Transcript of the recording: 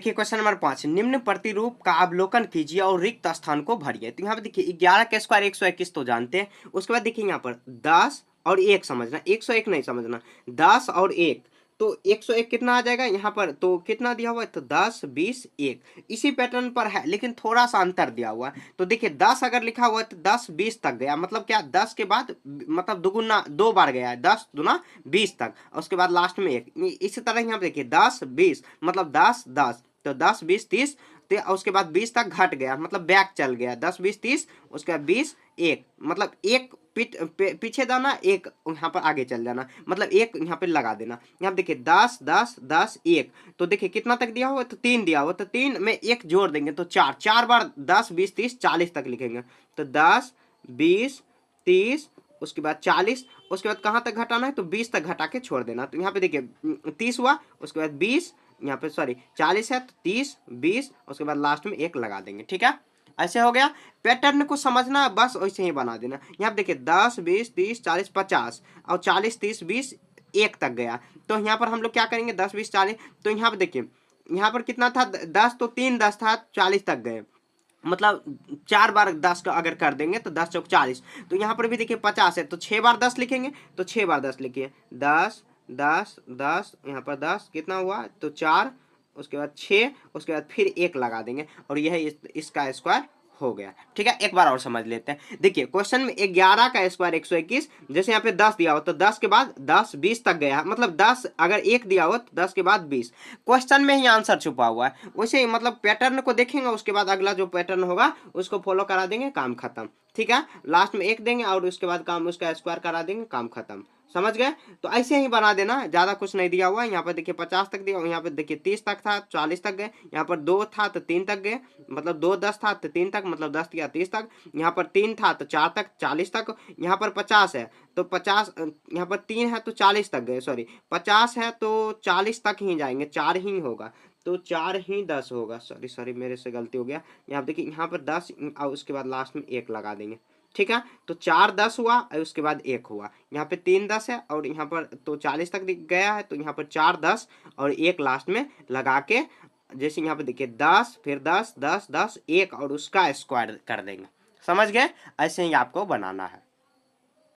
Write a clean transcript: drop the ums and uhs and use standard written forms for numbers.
देखिए question number 5, निम्न प्रतिरूप का अवलोकन कीजिए और रिक्त स्थान को भरिए। तो यहाँ पे देखिए 11 का स्क्वायर 121 तो जानते हैं। उसके बाद देखिए यहाँ पर 10 और 1 समझना, 101 नहीं समझना, 10 और 1। तो 101 कितना आ जाएगा यहाँ पर, तो कितना दिया हुआ है, तो 10 20 1 इसी पैटर्न पर है, लेकिन थोड़ा सा अंतर दिया हुआ है। तो देखिए 10 अगर लिखा हुआ है तो 10 20 तक गया, मतलब क्या 10 के बाद मतलब दुगुना 2 बार गया है, 10 दुना 20 तक, और उसके बाद लास्ट में 1। इसी तरह यहाँ पे देखिए 10 20 मतलब 10 10, तो 10 20 30, उसके बाद 20 तक घट गया, मतलब बैक चल गया, 10 20 30, उसके बाद 20 1, मतलब एक पीछे जाना, एक यहाँ पर आगे चल जाना, मतलब एक यहाँ पे लगा देना। यहाँ देखिए 10 10 10 1, तो देखिए कितना तक दिया हुआ, तो 3 दिया हुआ, तो 3 में 1 जोड़ देंगे तो 4, 4 बार 10 20 30 40 तक लिखेंगे। तो 10 20 30, उसके बाद 40, उसके बाद कहाँ तक घटाना है, तो 20 तक घटा के छोड़ देना। तो यहाँ पे देखिए 30 हुआ, उसके बाद 20, यहाँ पे सॉरी 40 है तो 30 20, उसके बाद लास्ट में 1 लगा देंगे। ठीक है, ऐसे हो गया। पैटर्न को समझना, बस वैसे ही बना देना। यहाँ पे देखिए 10 20 30 40 50, और 40 30 20 1 तक गया। तो यहाँ पर हम लोग क्या करेंगे, 10 20 40, तो यहाँ पे देखिए यहाँ पर कितना था 10, तो 3 10 था, 40 तक गए, मतलब 4 बार 10 का अगर कर देंगे तो 10 चौक 40। तो यहाँ पर भी देखिए 50 है, तो 6 बार 10 लिखेंगे, तो 6 बार 10 लिखिए, 10 10 10, यहाँ पर 10 कितना हुआ, तो 4, उसके बाद 6, उसके बाद फिर 1 लगा देंगे, और यह इसका स्क्वायर हो गया। ठीक है, एक बार और समझ लेते हैं। देखिए क्वेश्चन में 11 का स्क्वायर 121, जैसे यहाँ पे 10 दिया हो तो 10 के बाद 10 20 तक गया, मतलब 10 अगर 1 दिया हो तो 10 के बाद 20, क्वेश्चन में ही आंसर छुपा हुआ है। वैसे ही मतलब पैटर्न को देखेंगे, उसके बाद अगला जो पैटर्न होगा उसको फॉलो करा देंगे, काम खत्म। ठीक है, लास्ट में 1 देंगे और उसके बाद काम उसका स्क्वायर करा देंगे, काम खत्म। समझ गए? तो ऐसे ही बना देना, ज्यादा कुछ नहीं दिया हुआ है। यहाँ पर देखिए 50 तक दिया, यहाँ पर देखिए 30 तक था, 40 तक गए, यहाँ पर 2 था तो 3 तक गए, मतलब 2 10 था तो 3 तक, मतलब 10 दिया 30 तक, यहाँ पर 3 था तो 4 तक 40 तक, यहाँ पर 50 है तो 50, यहाँ पर 3 है तो 40 तक गए, सॉरी 50 है तो 40 तक ही जाएंगे, 4 ही होगा, तो 4 ही 10 होगा, सॉरी सॉरी मेरे से गलती हो गया। यहाँ देखिए यहाँ पर 10 और उसके बाद लास्ट में 1 लगा देंगे। ठीक है, तो 4 10 हुआ और उसके बाद 1 हुआ, यहाँ पे 3 10 है और यहाँ पर तो 40 तक गया है, तो यहाँ पर 4 10 और 1 लास्ट में लगा के, जैसे यहाँ पे देखिए 10 फिर 10 10 10 1 और उसका स्क्वायर कर देंगे। समझ गए? ऐसे ही आपको बनाना है।